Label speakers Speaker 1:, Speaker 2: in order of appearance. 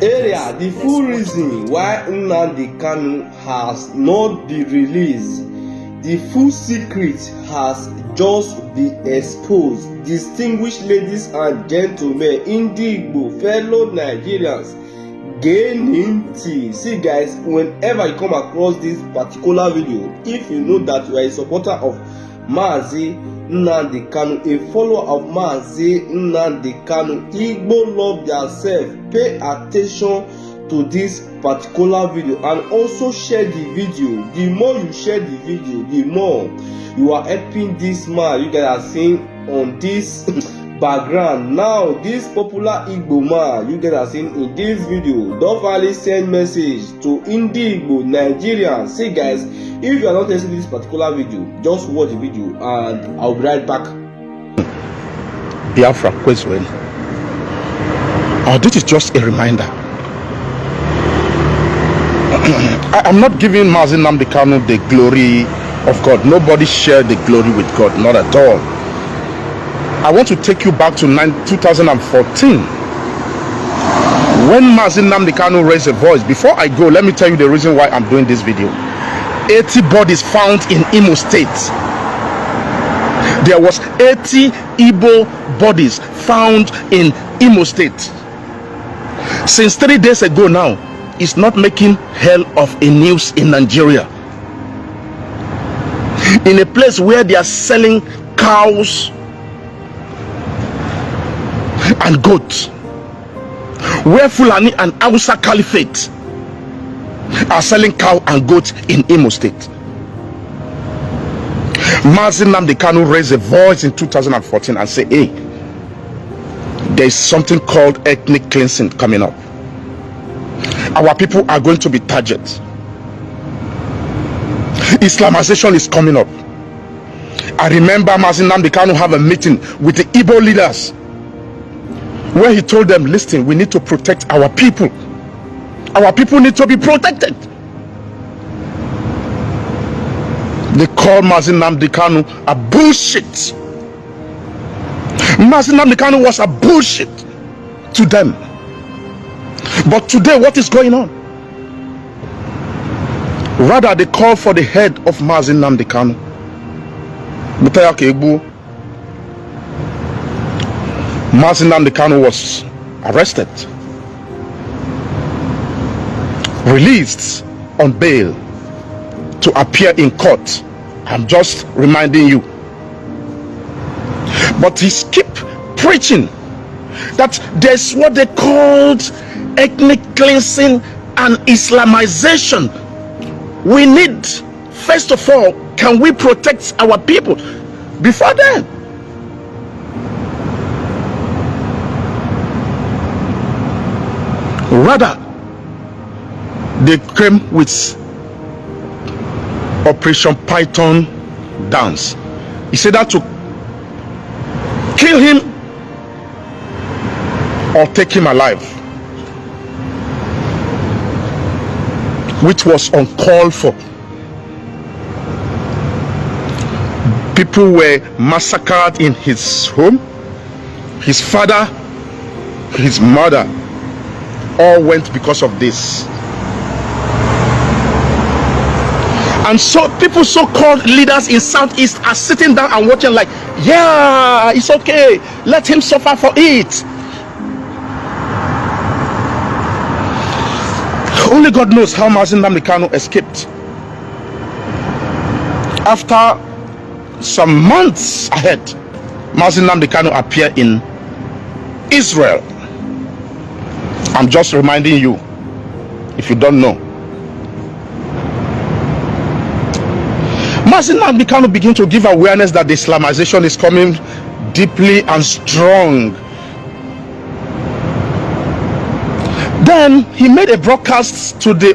Speaker 1: area, the full reason why Nnamdi Kanu has not been released, the full secret has just been exposed. Distinguished ladies and gentlemen, Igbo, fellow Nigerians, gaining tea. See guys, whenever you come across this particular video, if you know that you are a supporter of Mazi Nnamdi Kanu, a follower of Mazi Nnamdi Kanu, Igbo love yourself, pay attention to this particular video and also share the video. The more you share the video, the more you are helping this man you guys are seeing on this background. Now this popular Igbo man you guys are seeing in this video, don't finally send message to Igbo Nigerians. See guys, if you are not listening to this particular video, just watch the video and I'll be right back.
Speaker 2: Biafra question. This is just a reminder. I'm not giving Mazi Nnamdi Kanu the glory of God. Nobody shared the glory with God, not at all. I want to take you back to 2014 when Mazi Nnamdi Kanu raised a voice. Before I go, let me tell you the reason why I'm doing this video. 80 bodies found in Imo State. There was 80 Igbo bodies found in Imo State. Since 3 days ago now, it's not making hell of a news in Nigeria. In a place where they are selling cows and goats, where Fulani and Hausa Caliphate are selling cow and goats in Imo State. Mazi Nnamdi Kanu raised a voice in 2014 and said, hey, there is something called ethnic cleansing coming up. Our people are going to be targeted. Islamization is coming up. I remember Mazi Nnamdi Kanu have a meeting with the Igbo leaders where he told them, listen, we need to protect our people. Our people need to be protected. They call Mazi Nnamdi Kanu a bullshit. Mazi Nnamdi Kanu was a bullshit to them. But today, what is going on? Rather, they call for the head of Mazi Nnamdi Kanu. Mazi Nnamdi Kanu was arrested, released on bail to appear in court. I'm just reminding you. But he keep preaching that there's what they called ethnic cleansing and Islamization. We need, first of all, can we protect our people before then? Rather, they came with Operation Python dance. He said that to kill him or take him alive, which was uncalled for. People were massacred in his home. His father, his mother, all went because of this. And so people, so-called leaders in Southeast, are sitting down and watching like, yeah, it's okay, let him suffer for it. Only God knows how Mazi Nnamdi Kanu escaped. After some months ahead, Mazi Nnamdi Kanu appeared in Israel. I'm just reminding you, if you don't know. Mazi Nnamdi Kanu began to give awareness that the Islamization is coming deeply and strong. Then he made a broadcast to the